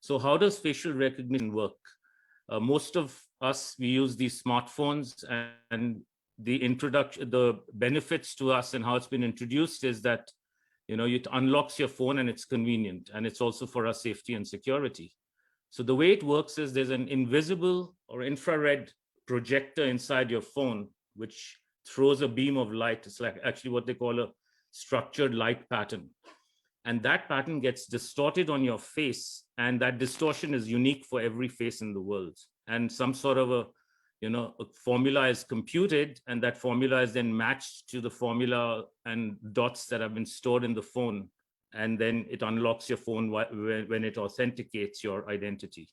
So how does facial recognition work? Most of us, we use these smartphones, and the benefits to us and how it's been introduced is that, it unlocks your phone and it's convenient, and it's also for our safety and security. So the way it works is there's an invisible or infrared projector inside your phone, which throws a beam of light. It's like actually what they call a structured light pattern. And that pattern gets distorted on your face. And that distortion is unique for every face in the world. And some sort of a formula is computed, and that formula is then matched to the formula and dots that have been stored in the phone. And then it unlocks your phone when it authenticates your identity.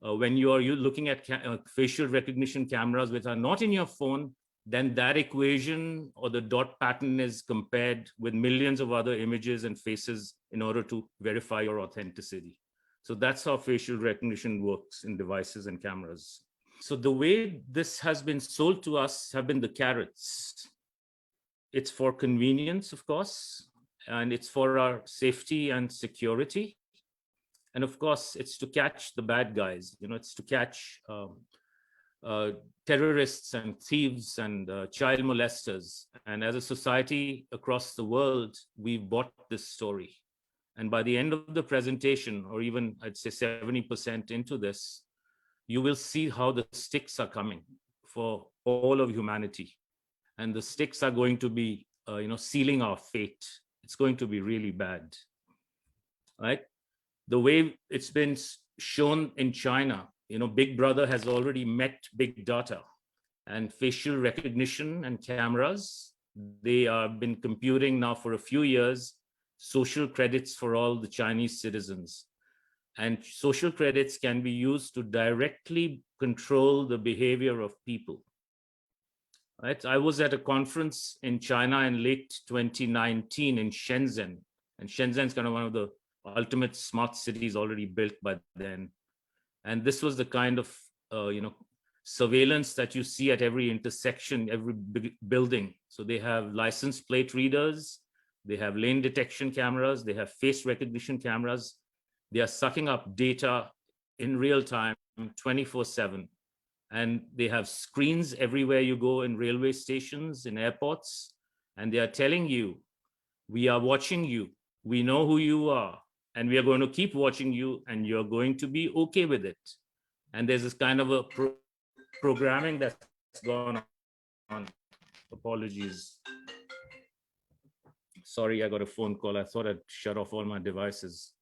When you're looking at facial recognition cameras which are not in your phone, then that equation or the dot pattern is compared with millions of other images and faces in order to verify your authenticity. So that's how facial recognition works in devices and cameras. So the way this has been sold to us have been the carrots. It's for convenience, of course, and it's for our safety and security. And of course, it's to catch the bad guys. It's to catch terrorists and thieves and child molesters. And as a society across the world, we've bought this story. And by the end of the presentation, or even I'd say 70% into this, you will see how the sticks are coming for all of humanity. And the sticks are going to be, sealing our fate. It's going to be really bad, right? The way it's been shown in China, Big Brother has already met big data and facial recognition and cameras. They have been computing now for a few years social credits for all the Chinese citizens. And social credits can be used to directly control the behavior of people. Right? I was at a conference in China in late 2019 in Shenzhen. And Shenzhen is kind of one of the ultimate smart cities already built by then. And this was the kind of surveillance that you see at every intersection, every building. So they have license plate readers, they have lane detection cameras, they have face recognition cameras. They are sucking up data in real time, 24/7. And they have screens everywhere you go, in railway stations, in airports. And they are telling you, we are watching you, we know who you are, and we are going to keep watching you, and you're going to be okay with it. And there's this kind of a programming that's gone on. Apologies. Sorry, I got a phone call. I thought I'd shut off all my devices.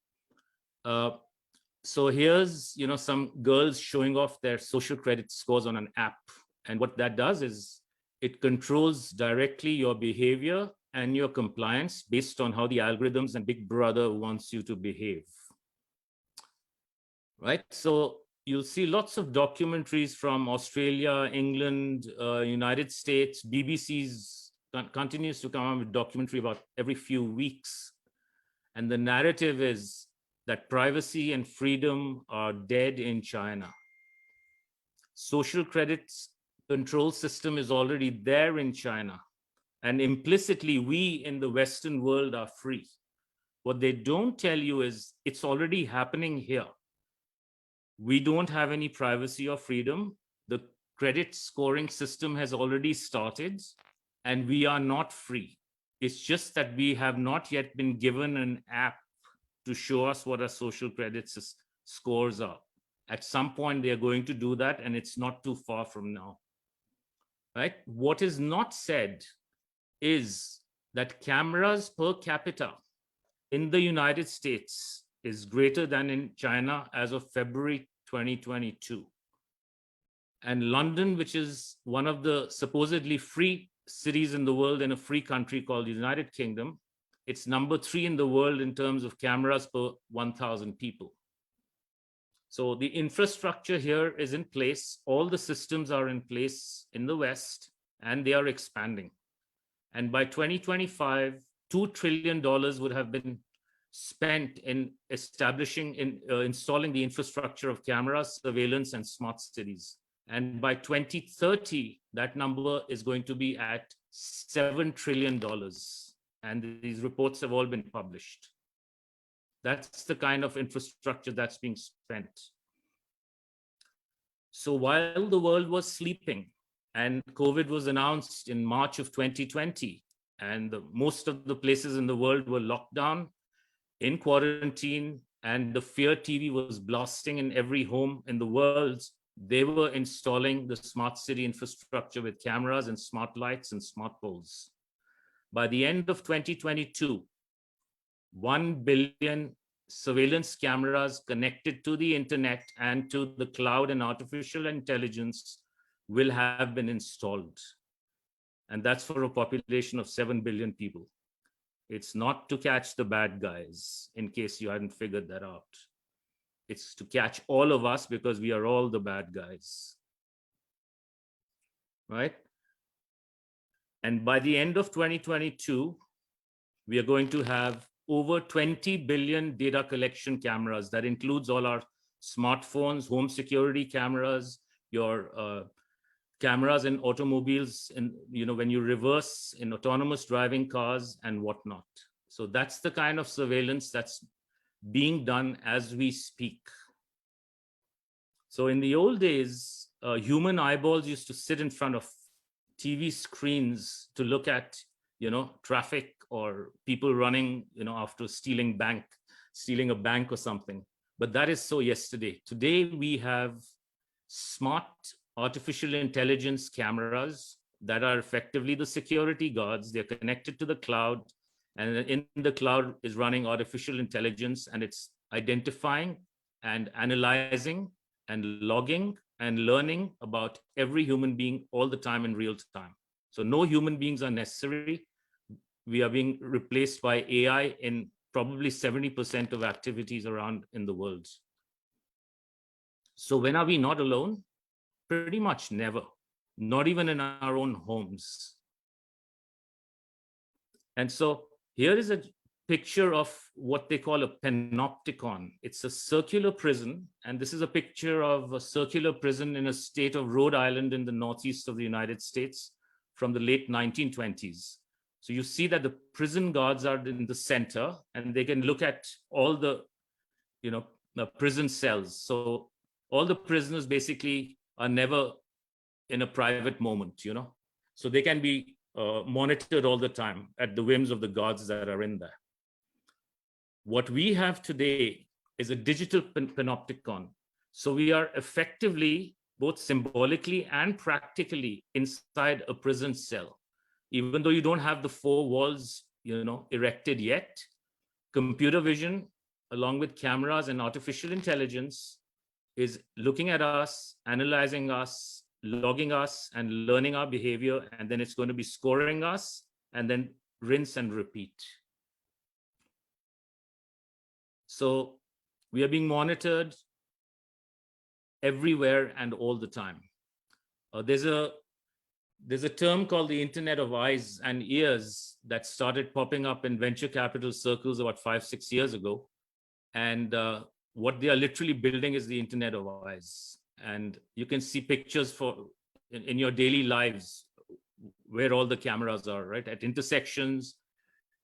So here's, some girls showing off their social credit scores on an app. And what that does is it controls directly your behavior and your compliance based on how the algorithms and Big Brother wants you to behave. Right? So you'll see lots of documentaries from Australia, England, United States. BBC's continues to come out with documentary about every few weeks. And the narrative is that privacy and freedom are dead in China. Social credits control system is already there in China. And implicitly, we in the Western world are free. What they don't tell you is it's already happening here. We don't have any privacy or freedom. The credit scoring system has already started, and we are not free. It's just that we have not yet been given an app to show us what our social credits scores are. At some point, they are going to do that, and it's not too far from now. Right? What is not said is that cameras per capita in the United States is greater than in China as of February 2022. And London, which is one of the supposedly free cities in the world in a free country called the United Kingdom, it's number 3 in the world in terms of cameras per 1,000 people. So the infrastructure here is in place. All the systems are in place in the West, and they are expanding. And by 2025, $2 trillion would have been spent in installing the infrastructure of cameras, surveillance, and smart cities. And by 2030, that number is going to be at $7 trillion. And these reports have all been published. That's the kind of infrastructure that's being spent. So while the world was sleeping and COVID was announced in March of 2020, and most of the places in the world were locked down, in quarantine, and the Fear TV was blasting in every home in the world, they were installing the smart city infrastructure with cameras and smart lights and smart poles. By the end of 2022, 1 billion surveillance cameras connected to the internet and to the cloud and artificial intelligence will have been installed. And that's for a population of 7 billion people. It's not to catch the bad guys, in case you hadn't figured that out. It's to catch all of us because we are all the bad guys. Right? And by the end of 2022, we are going to have over 20 billion data collection cameras. That includes all our smartphones, home security cameras, your cameras in automobiles, and when you reverse in autonomous driving cars and whatnot. So that's the kind of surveillance that's being done as we speak. So in the old days, human eyeballs used to sit in front of TV screens to look at traffic or people running after stealing a bank or something. But that is so yesterday. Today we have smart artificial intelligence cameras that are effectively the security guards. They're connected to the cloud, and in the cloud is running artificial intelligence, and it's identifying and analyzing and logging and learning about every human being all the time in real time. So no human beings are necessary. We are being replaced by AI in probably 70% of activities around in the world. So when are we not alone? Pretty much never, not even in our own homes. And so here is a picture of what they call a panopticon. It's a circular prison, and this is a picture of a circular prison in a state of Rhode Island in the northeast of the United States from the late 1920s. So you see that the prison guards are in the center, and they can look at all the prison cells. So all the prisoners basically are never in a private moment, so they can be monitored all the time at the whims of the guards that are in there. What we have today is a digital panopticon. So we are effectively, both symbolically and practically, inside a prison cell. Even though you don't have the four walls, erected yet, computer vision, along with cameras and artificial intelligence, is looking at us, analyzing us, logging us, and learning our behavior, and then it's going to be scoring us, and then rinse and repeat. So we are being monitored everywhere and all the time. There's a term called the Internet of Eyes and Ears that started popping up in venture capital circles about 5-6 years ago. And what they are literally building is the Internet of Eyes. And you can see pictures in your daily lives where all the cameras are, right? At intersections,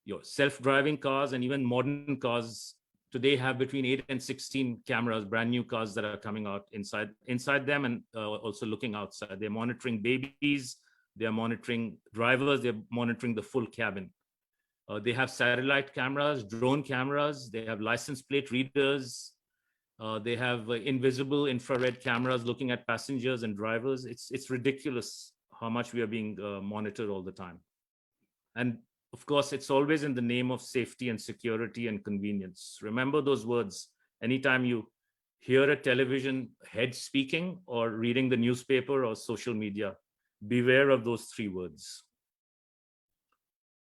your self-driving cars, and even modern cars today have between 8 and 16 cameras, brand new cars that are coming out inside them, and also looking outside. They're monitoring babies, they're monitoring drivers, they're monitoring the full cabin. They have satellite cameras, drone cameras, they have license plate readers, they have invisible infrared cameras looking at passengers and drivers. It's ridiculous how much we are being monitored all the time. And of course, it's always in the name of safety and security and convenience. Remember those words. Anytime you hear a television head speaking or reading the newspaper or social media, beware of those three words.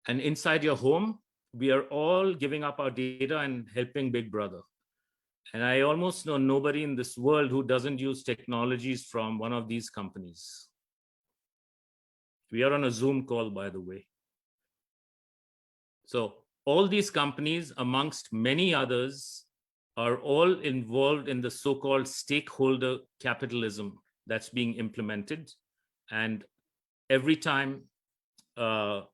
And inside your home, we are all giving up our data and helping Big Brother. And I almost know nobody in this world who doesn't use technologies from one of these companies. We are on a Zoom call, by the way. So all these companies, amongst many others, are all involved in the so-called stakeholder capitalism that's being implemented. And every time, we are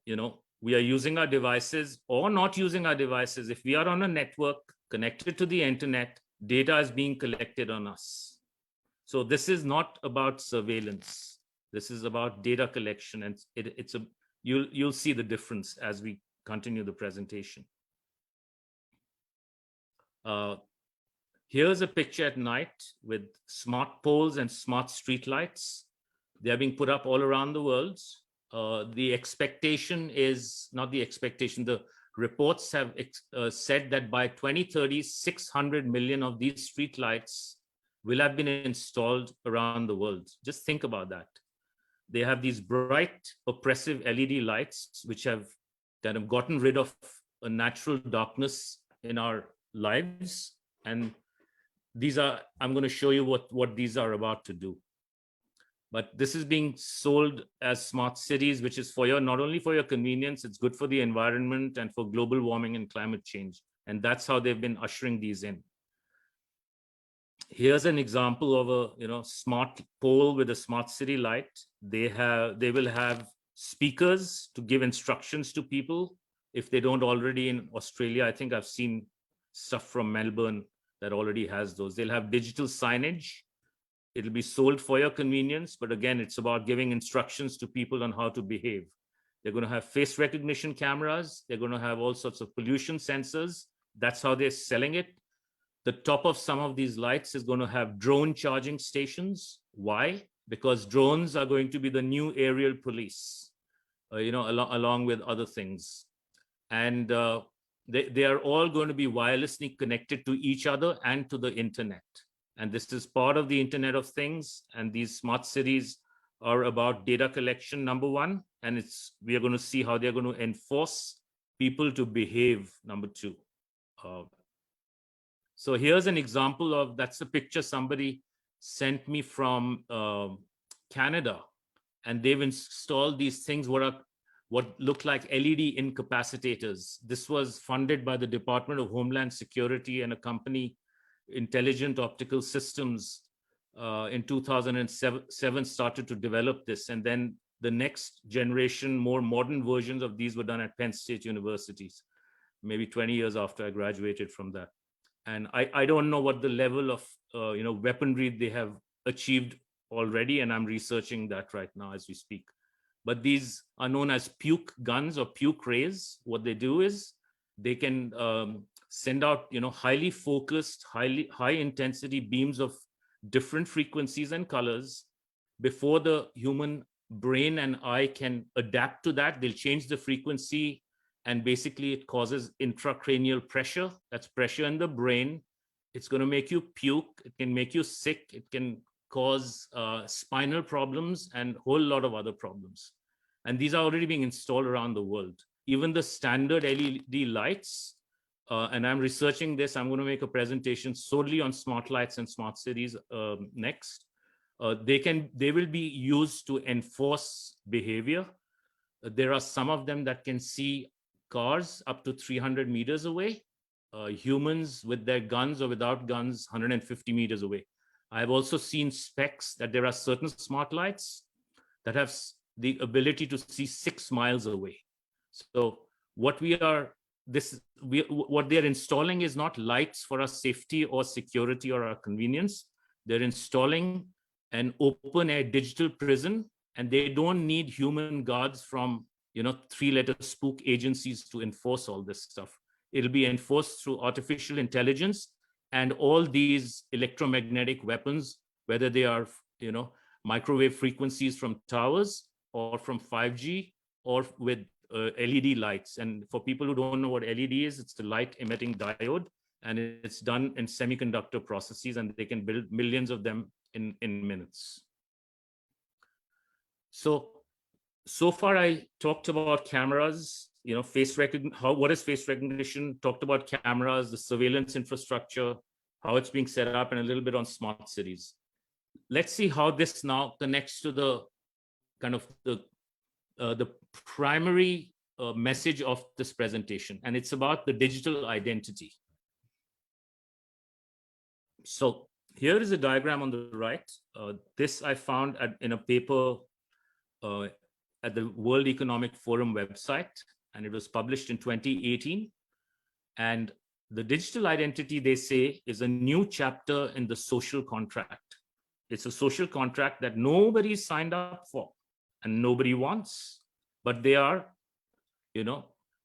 using our devices or not using our devices, if we are on a network connected to the internet, data is being collected on us. So this is not about surveillance. This is about data collection, and you'll see the difference as we continue the presentation. Here's a picture at night with smart poles and smart street lights. They're being put up all around the world. The expectation is not the expectation. The reports have said that by 2030, 600 million of these street lights will have been installed around the world. Just think about that. They have these bright, oppressive LED lights, which have kind of gotten rid of a natural darkness in our lives. And I'm going to show you what these are about to do. But this is being sold as smart cities, which is not only for your convenience, it's good for the environment and for global warming and climate change. And that's how they've been ushering these in. Here's an example of a smart pole with a smart city light. They will have speakers to give instructions to people if they don't already in Australia. I think I've seen stuff from Melbourne that already has those. They'll have digital signage. It'll be sold for your convenience, but again, it's about giving instructions to people on how to behave. They're going to have face recognition cameras. They're going to have all sorts of pollution sensors. That's how they're selling it. The top of some of these lights is going to have drone charging stations. Why? Because drones are going to be the new aerial police, along with other things. And they are all going to be wirelessly connected to each other and to the internet. And this is part of the Internet of Things. And these smart cities are about data collection, number one. And we are going to see how they're going to enforce people to behave, number two. So here's an example that's a picture somebody sent me from Canada. And they've installed these things, what look like LED incapacitators. This was funded by the Department of Homeland Security and a company, Intelligent Optical Systems, in 2007 started to develop this. And then the next generation, more modern versions of these were done at Penn State Universities, maybe 20 years after I graduated from that. And I don't know what the level of weaponry they have achieved already, and I'm researching that right now as we speak. But these are known as puke guns or puke rays. What they do is they can send out highly focused, high intensity beams of different frequencies and colors. Before the human brain and eye can adapt to that, they'll change the frequency, and basically it causes intracranial pressure. That's pressure in the brain. It's going to make you puke. It can make you sick. It can cause spinal problems and a whole lot of other problems. And these are already being installed around the world. Even the standard LED lights, and I'm researching this. I'm going to make a presentation solely on smart lights and smart cities next. They will be used to enforce behavior. There are some of them that can see cars up to 300 meters away, humans with their guns or without guns 150 meters away. I've also seen specs that there are certain smart lights that have the ability to see 6 miles away. So what they're installing is not lights for our safety or security or our convenience. They're installing an open air digital prison, and they don't need human guards from 3-letter spook agencies to enforce all this stuff. It'll be enforced through artificial intelligence and all these electromagnetic weapons, whether they are microwave frequencies from towers or from 5G or with LED lights. And for people who don't know what LED is, it's the light emitting diode, and it's done in semiconductor processes, and they can build millions of them in minutes. So far I talked about cameras, face recognition, what is face recognition, talked about cameras, the surveillance infrastructure, how it's being set up, and a little bit on smart cities. Let's see how this now connects to the kind of the primary message of this presentation, and it's about the digital identity. So here is a diagram on the right. This I found in a paper at the World Economic Forum website, and it was published in 2018. And The digital identity, they say, is a new chapter in the social contract. It's a social contract that nobody signed up for and nobody wants, but they are,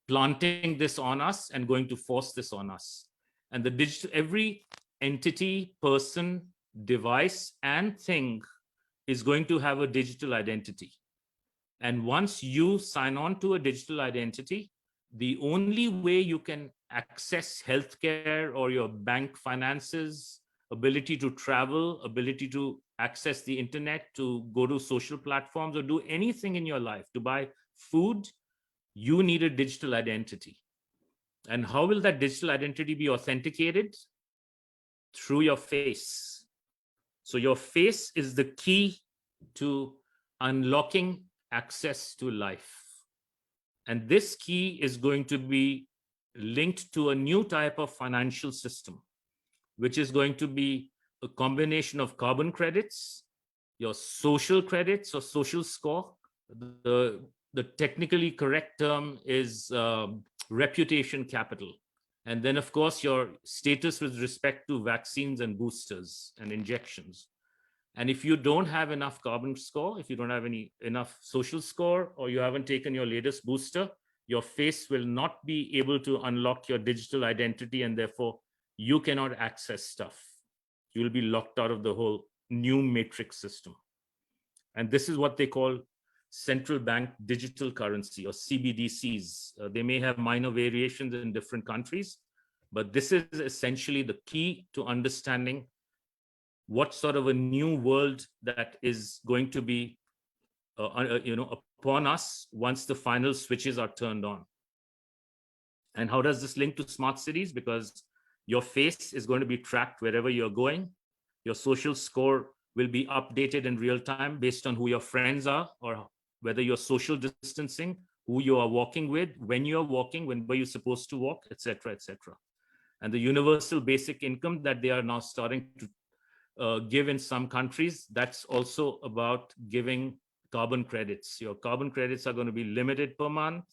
planting this on us and going to force this on us. And the digital, every entity, person, device, and thing is going to have a digital identity. And once you sign on to a digital identity, the only way you can access healthcare or your bank finances, ability to travel, ability to access the internet, to go to social platforms or do anything in your life, to buy food, you need a digital identity. And how will that digital identity be authenticated? Through your face. So your face is the key to unlocking access to life. And this key is going to be linked to a new type of financial system, which is going to be a combination of carbon credits, your social credits or social score. The technically correct term is reputation capital. And then, of course, your status with respect to vaccines and boosters and injections. And if you don't have enough carbon score, if you don't have enough social score, or you haven't taken your latest booster, your face will not be able to unlock your digital identity, and therefore you cannot access stuff. You will be locked out of the whole new matrix system. And this is what they call central bank digital currency, or CBDCs. They may have minor variations in different countries, but this is essentially the key to understanding what sort of a new world that is going to be upon us once the final switches are turned on. And how does this link to smart cities? Because your face is going to be tracked wherever you're going. Your social score will be updated in real time based on who your friends are, or whether you're social distancing, who you are walking with, when you're walking, when were you supposed to walk, etc., etc. And the universal basic income that they are now starting to give in some countries, that's also about giving carbon credits. Your carbon credits are going to be limited per month,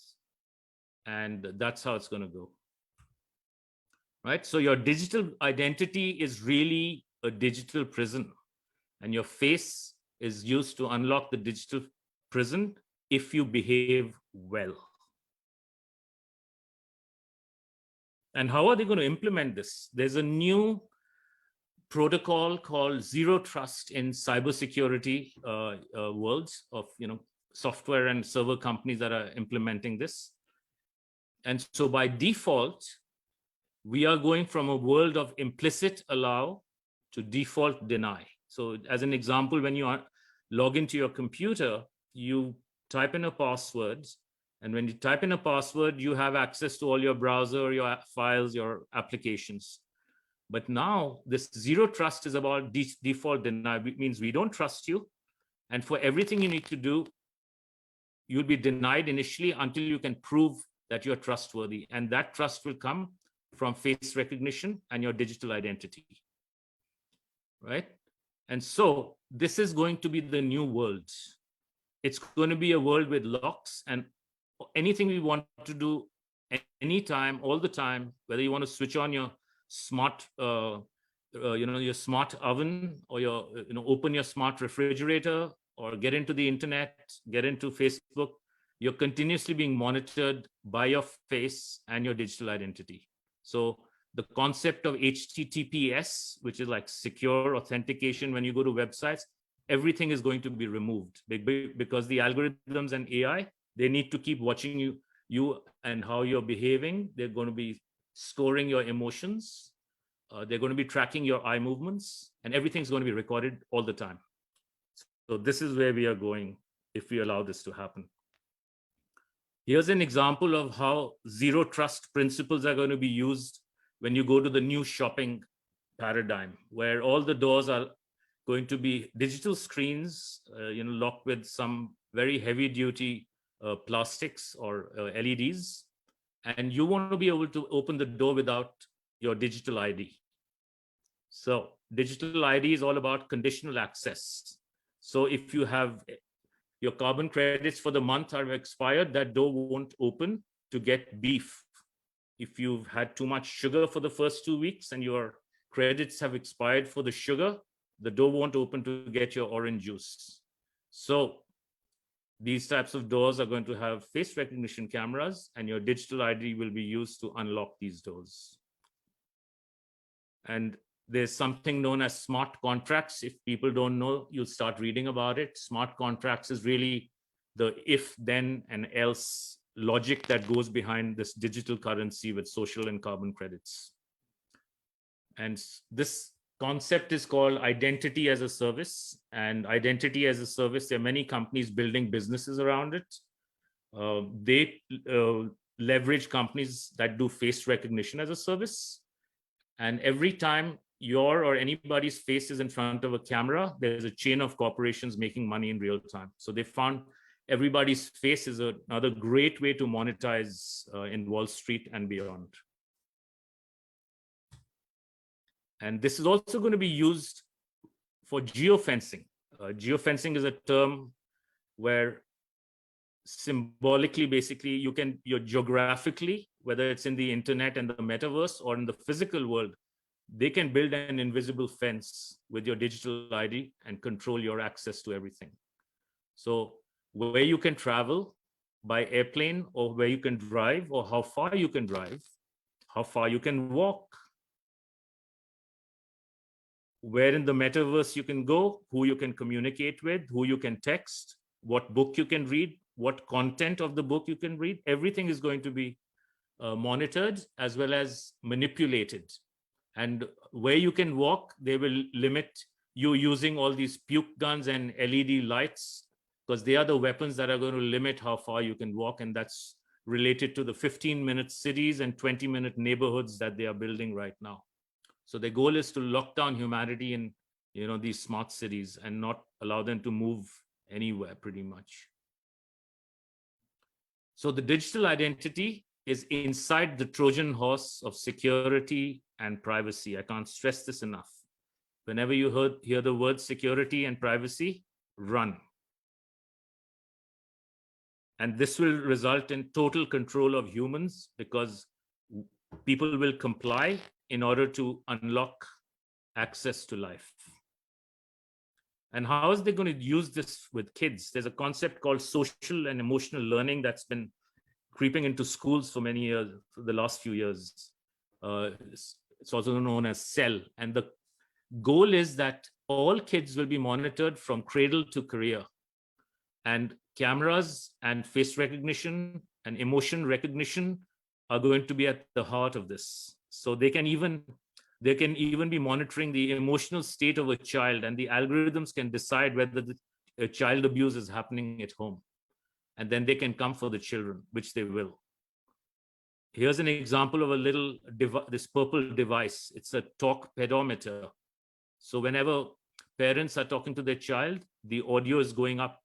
and that's how it's going to go. Right? So your digital identity is really a digital prison, and your face is used to unlock the digital prison if you behave well. And how are they going to implement this? There's a new protocol called Zero Trust in cybersecurity worlds of software and server companies that are implementing this. And so by default, we are going from a world of implicit allow to default deny. So as an example, when you log into your computer, you type in a password. And when you type in a password, you have access to all your browser, your files, your applications. But now this zero trust is about default deny. It means we don't trust you. And for everything you need to do, you'll be denied initially until you can prove that you're trustworthy. And that trust will come from face recognition and your digital identity. Right? And so this is going to be the new world. It's going to be a world with locks, and anything we want to do anytime, all the time, whether you want to switch on your smart, your smart oven, or open your smart refrigerator, or get into the internet, get into Facebook, you're continuously being monitored by your face and your digital identity. So the concept of HTTPS, which is like secure authentication when you go to websites, everything is going to be removed because the algorithms and AI, they need to keep watching you and how you're behaving. They're going to be scoring your emotions. They're going to be tracking your eye movements, and everything's going to be recorded all the time. So this is where we are going if we allow this to happen. Here's an example of how zero trust principles are going to be used when you go to the new shopping paradigm, where all the doors are going to be digital screens, locked with some very heavy duty plastics or LEDs. And you want to be able to open the door without your digital ID. So digital ID is all about conditional access. So if you have your carbon credits for the month are expired, that door won't open to get beef. if you've had too much sugar for the first 2 weeks and your credits have expired for the sugar, the door won't open to get your orange juice. So these types of doors are going to have face recognition cameras, and your digital ID will be used to unlock these doors. And there's something known as smart contracts. If people don't know, you'll start reading about it. Smart contracts is really the if, then, and else logic that goes behind this digital currency with social and carbon credits. And this concept is called identity as a service. And identity as a service, there are many companies building businesses around it. They leverage companies that do face recognition as a service. And every time your or anybody's face is in front of a camera, there's a chain of corporations making money in real time. So they found everybody's face is another great way to monetize in Wall Street and beyond. And this is also going to be used for geofencing. Geofencing is a term where symbolically, basically, you're geographically, whether it's in the internet and the metaverse or in the physical world, they can build an invisible fence with your digital ID and control your access to everything. So where you can travel by airplane, or where you can drive, or how far you can drive, how far you can walk, where in the metaverse you can go, who you can communicate with, who you can text, what book you can read, what content of the book you can read, everything is going to be monitored as well as manipulated. And where you can walk, they will limit you using all these puke guns and LED lights, because they are the weapons that are going to limit how far you can walk. And that's related to the 15-minute cities and 20-minute neighborhoods that they are building right now. So the goal is to lock down humanity in, these smart cities and not allow them to move anywhere, pretty much. So the digital identity is inside the Trojan horse of security and privacy. I can't stress this enough. Whenever you hear the word security and privacy, run. And this will result in total control of humans, because people will comply in order to unlock access to life. And how is they going to use this with kids? There's a concept called social and emotional learning that's been creeping into schools for many years, for the last few years. It's also known as SEL. And the goal is that all kids will be monitored from cradle to career. And cameras and face recognition and emotion recognition are going to be at the heart of this. So they can even be monitoring the emotional state of a child, and the algorithms can decide whether the child abuse is happening at home. And then they can come for the children, which they will. Here's an example of this purple device. It's a talk pedometer. So whenever parents are talking to their child, the audio is going up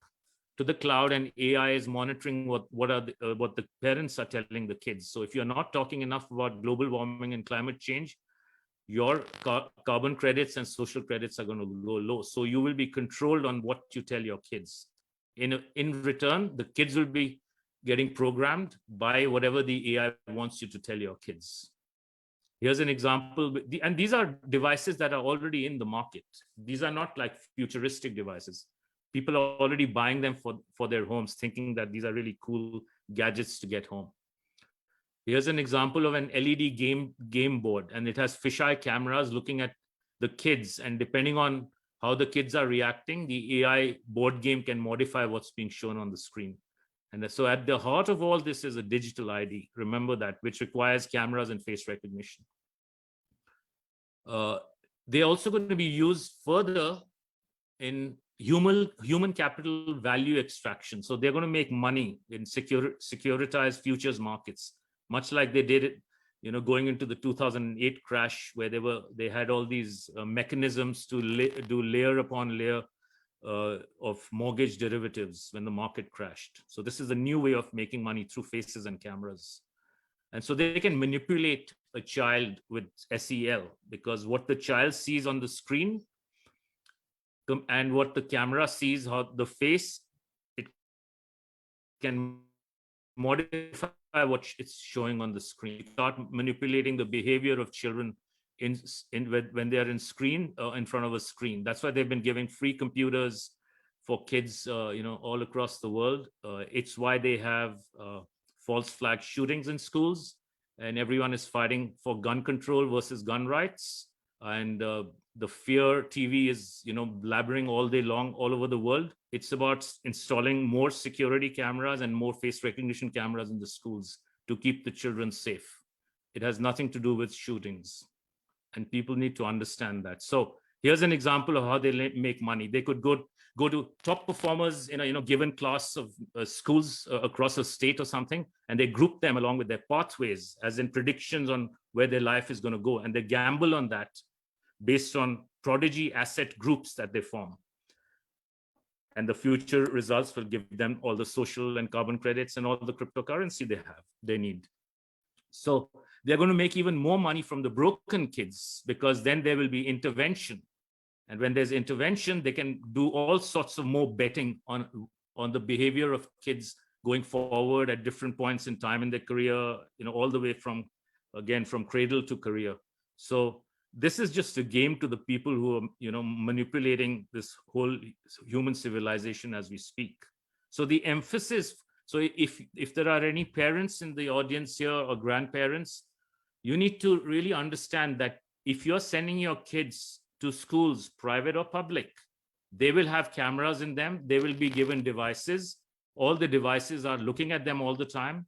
to the cloud, and AI is monitoring what the parents are telling the kids. So if you're not talking enough about global warming and climate change, your carbon credits and social credits are going to go low. So you will be controlled on what you tell your kids. In return, the kids will be getting programmed by whatever the AI wants you to tell your kids. Here's an example, and these are devices that are already in the market. These are not like futuristic devices. People are already buying them for their homes, thinking that these are really cool gadgets to get home. Here's an example of an LED game board, and it has fisheye cameras looking at the kids, and depending on how the kids are reacting, the AI board game can modify what's being shown on the screen. And so at the heart of all this is a digital ID, remember that, which requires cameras and face recognition. They're also going to be used further in human capital value extraction. So they're going to make money in securitized futures markets, much like they did it, going into the 2008 crash, where they had all these mechanisms to do layer upon layer of mortgage derivatives when the market crashed. So this is a new way of making money through faces and cameras. And so they can manipulate a child with SEL, because what the child sees on the screen and what the camera sees, how the face, it can modify it's showing on the screen. You start manipulating the behavior of children when they are in front of a screen. That's why they've been giving free computers for kids, all across the world. It's why they have false flag shootings in schools, and everyone is fighting for gun control versus gun rights. And the fear TV is, blabbering all day long all over the world. It's about installing more security cameras and more face recognition cameras in the schools to keep the children safe. It has nothing to do with shootings, and people need to understand that. So here's an example of how they make money. They could go to top performers in a given class of schools across a state or something, and they group them along with their pathways, as in predictions on where their life is going to go, and they gamble on that based on prodigy asset groups that they form. And the future results will give them all the social and carbon credits and all the cryptocurrency they need. So they're going to make even more money from the broken kids, because then there will be intervention. And when there's intervention, they can do all sorts of more betting on the behavior of kids going forward at different points in time in their career, all the way from cradle to career. So this is just a game to the people who are, manipulating this whole human civilization as we speak. So the emphasis, so if there are any parents in the audience here or grandparents, you need to really understand that if you're sending your kids to schools, private or public, they will have cameras in them. They will be given devices. All the devices are looking at them all the time.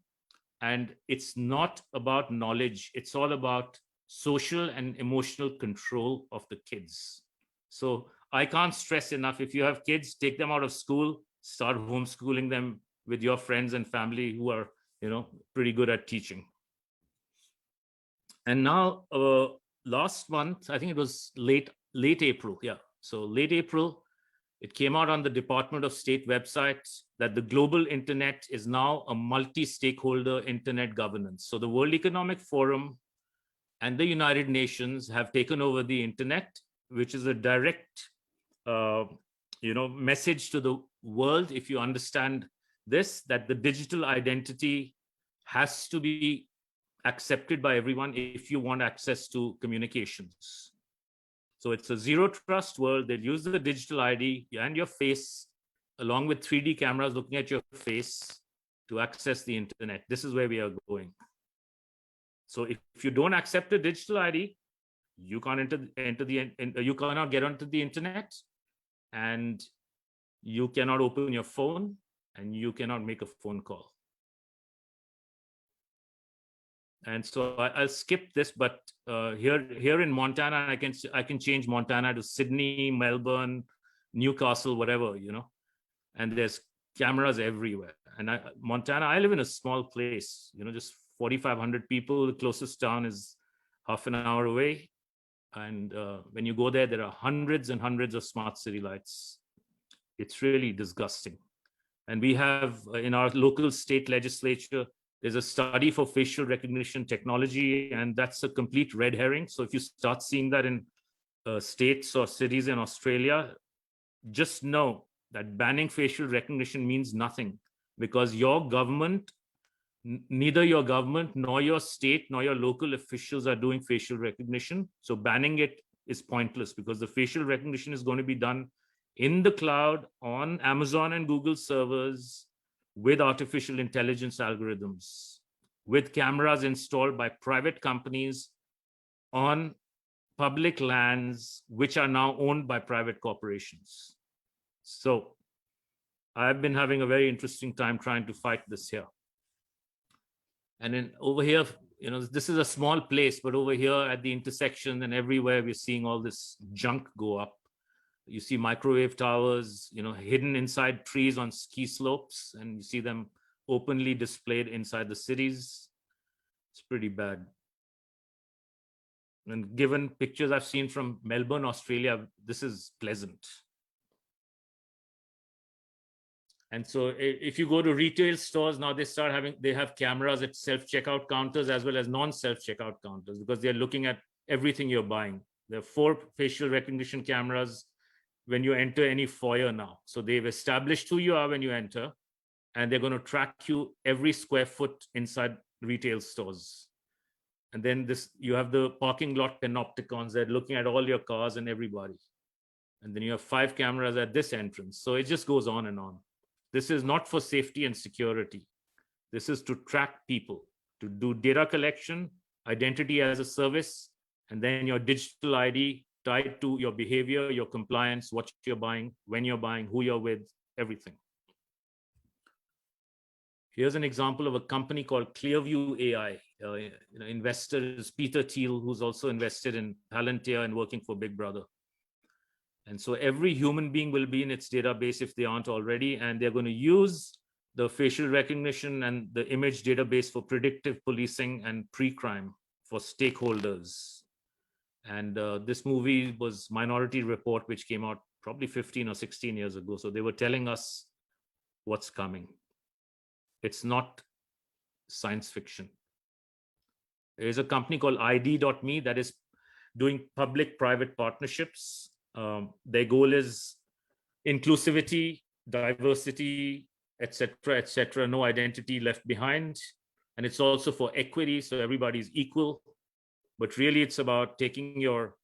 And it's not about knowledge. It's all about social and emotional control of the kids. So I can't stress enough, if you have kids, take them out of school, start homeschooling them with your friends and family who are, pretty good at teaching. And now, last month, I think it was late April. Yeah. So late April, it came out on the Department of State website that the global internet is now a multi-stakeholder internet governance. So the World Economic Forum and the United Nations have taken over the internet, which is a direct, message to the world, if you understand this, that the digital identity has to be accepted by everyone if you want access to communications. So it's a zero trust world. They'll use the digital ID and your face, along with 3D cameras looking at your face, to access the internet. This is where we are going. So if you don't accept a digital ID, you can't you cannot get onto the internet, and you cannot open your phone, and you cannot make a phone call. And so I'll skip this, but here in Montana, I can change Montana to Sydney, Melbourne, Newcastle, whatever, and there's cameras everywhere. And Montana, I live in a small place, just 4,500 people. The closest town is half an hour away. And when you go there are hundreds and hundreds of smart city lights. It's really disgusting. And we have in our local state legislature, there's a study for facial recognition technology, and that's a complete red herring. So if you start seeing that in states or cities in Australia, just know that banning facial recognition means nothing, because your government, neither your government nor your state nor your local officials are doing facial recognition. So banning it is pointless, because the facial recognition is going to be done in the cloud on Amazon and Google servers, with artificial intelligence algorithms, with cameras installed by private companies on public lands, which are now owned by private corporations. So I've been having a very interesting time trying to fight this here. And then over here, this is a small place, but over here at the intersection and everywhere, we're seeing all this junk go up. You see microwave towers, hidden inside trees on ski slopes, and you see them openly displayed inside the cities. It's pretty bad. And given pictures I've seen from Melbourne, Australia, this is pleasant. And so if you go to retail stores now, they have cameras at self-checkout counters as well as non-self-checkout counters, because they're looking at everything you're buying. There are 4 facial recognition cameras when you enter any foyer now. So they've established who you are when you enter. and they're going to track you every square foot inside retail stores. And then you have the parking lot panopticons that are looking at all your cars and everybody. And then you have 5 cameras at this entrance. So it just goes on and on. This is not for safety and security. This is to track people, to do data collection, identity as a service, and then your digital ID tied to your behavior, your compliance, what you're buying, when you're buying, who you're with, everything. Here's an example of a company called Clearview AI. Investor is Peter Thiel, who's also invested in Palantir and working for Big Brother. And so every human being will be in its database if they aren't already, and they're going to use the facial recognition and the image database for predictive policing and pre-crime for stakeholders. And this movie was Minority Report, which came out probably 15 or 16 years ago. So they were telling us what's coming. It's not science fiction. There is a company called ID.me that is doing public-private partnerships. Their goal is inclusivity, diversity, etc., no identity left behind. And it's also for equity, so everybody's equal. But really, it's about taking your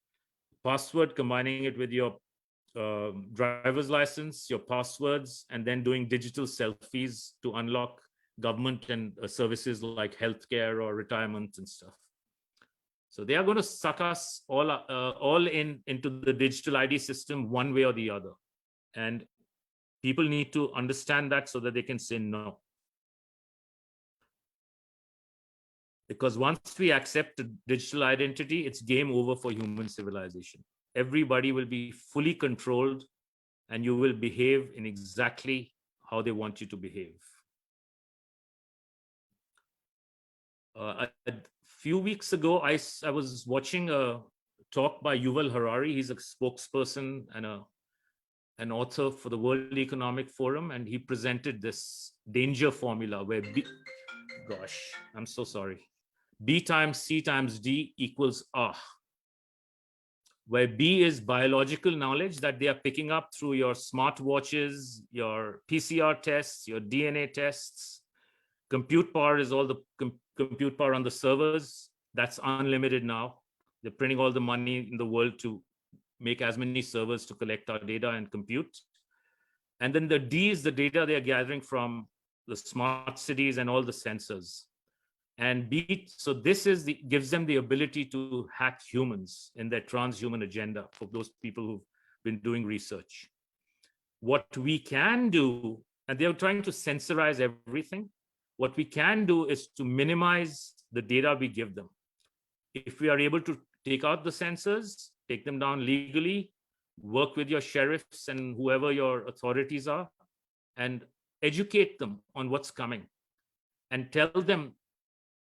password, combining it with your driver's license, your passwords, and then doing digital selfies to unlock government and services like healthcare or retirement and stuff. So they are going to suck us all into the digital ID system one way or the other. And people need to understand that so that they can say no. Because once we accept a digital identity, it's game over for human civilization. Everybody will be fully controlled and you will behave in exactly how they want you to behave. A few weeks ago, I was watching a talk by Yuval Harari. He's a spokesperson and an author for the World Economic Forum, and he presented this danger formula where I'm so sorry. B times C times D equals R, where B is biological knowledge that they are picking up through your smartwatches, your PCR tests, your DNA tests. Compute power is all the compute power on the servers. That's unlimited now. They're printing all the money in the world to make as many servers to collect our data and compute. And then the D is the data they are gathering from the smart cities and all the sensors. And B, so this is gives them the ability to hack humans in their transhuman agenda for those people who've been doing research. What we can do, and they're trying to censorize everything, what we can do is to minimize the data we give them. If we are able to take out the sensors, take them down legally, work with your sheriffs and whoever your authorities are, and educate them on what's coming, and tell them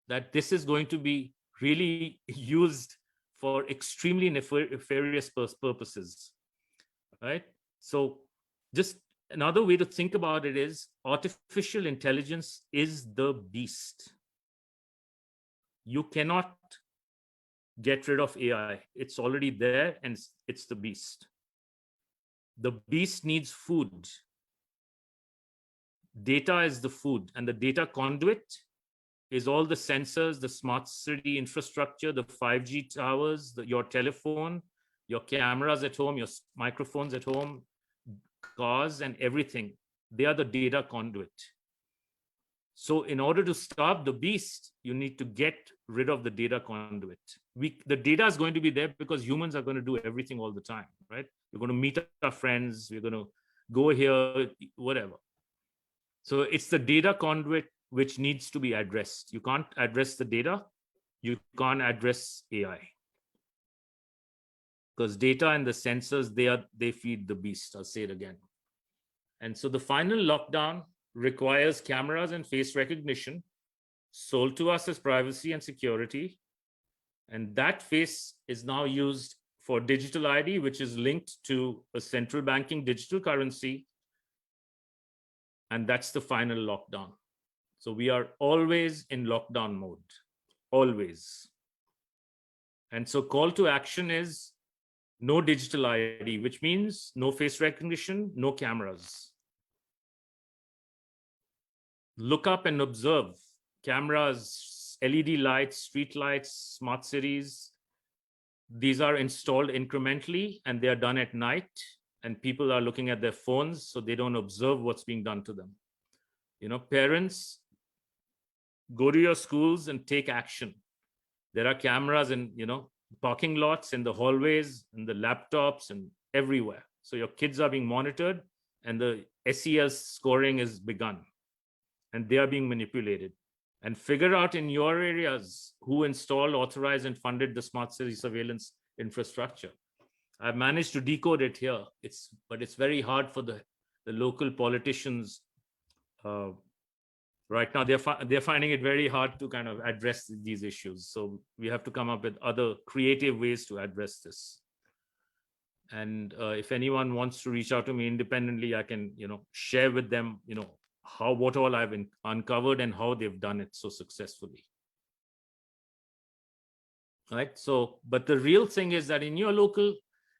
that this is going to be really used for extremely nefarious purposes, right? So just another way to think about it is artificial intelligence is the beast. You cannot get rid of AI. It's already there and it's the beast. The beast needs food. Data is the food, and the data conduit is all the sensors, the smart city infrastructure, the 5G towers, your telephone, your cameras at home, your microphones at home, cars and everything. They are the data conduit. So in order to stop the beast, you need to get rid of the data conduit. The data is going to be there because humans are going to do everything all the time, right? We're going to meet our friends, we're going to go here, whatever. So it's the data conduit which needs to be addressed. You can't address the data, you can't address AI. Because data and the sensors, they feed the beast. I'll say it again. And so the final lockdown requires cameras and face recognition sold to us as privacy and security. And that face is now used for digital ID, which is linked to a central banking digital currency. And that's the final lockdown. So we are always in lockdown mode, always. And so call to action is no digital ID, which means no face recognition, no cameras. look up and observe. Cameras, LED lights, street lights, smart cities. These are installed incrementally and they are done at night, and people are looking at their phones, so they don't observe what's being done to them. Parents, go to your schools and take action. There are cameras in, parking lots, in the hallways, in the laptops, and everywhere. So your kids are being monitored, and the SEL scoring is begun, and they are being manipulated. And figure out in your areas who installed, authorized, and funded the smart city surveillance infrastructure. I've managed to decode it here. But it's very hard for the local politicians. Right now, they're finding it very hard to kind of address these issues. So we have to come up with other creative ways to address this. And if anyone wants to reach out to me independently, I can, share with them, what all I've uncovered and how they've done it so successfully. Right. So, but the real thing is that in your local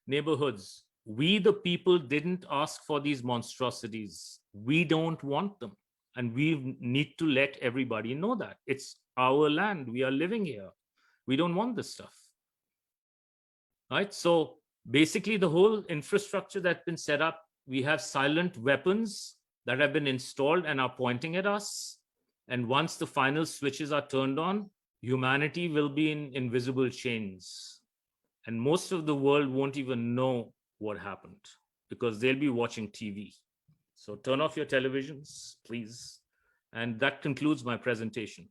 neighborhoods, we, the people, didn't ask for these monstrosities. We don't want them. And we need to let everybody know that it's our land. We are living here. We don't want this stuff. Right. So basically, the whole infrastructure that's been set up, we have silent weapons that have been installed and are pointing at us. And once the final switches are turned on, humanity will be in invisible chains. And most of the world won't even know what happened because they'll be watching TV. So turn off your televisions, please. And that concludes my presentation.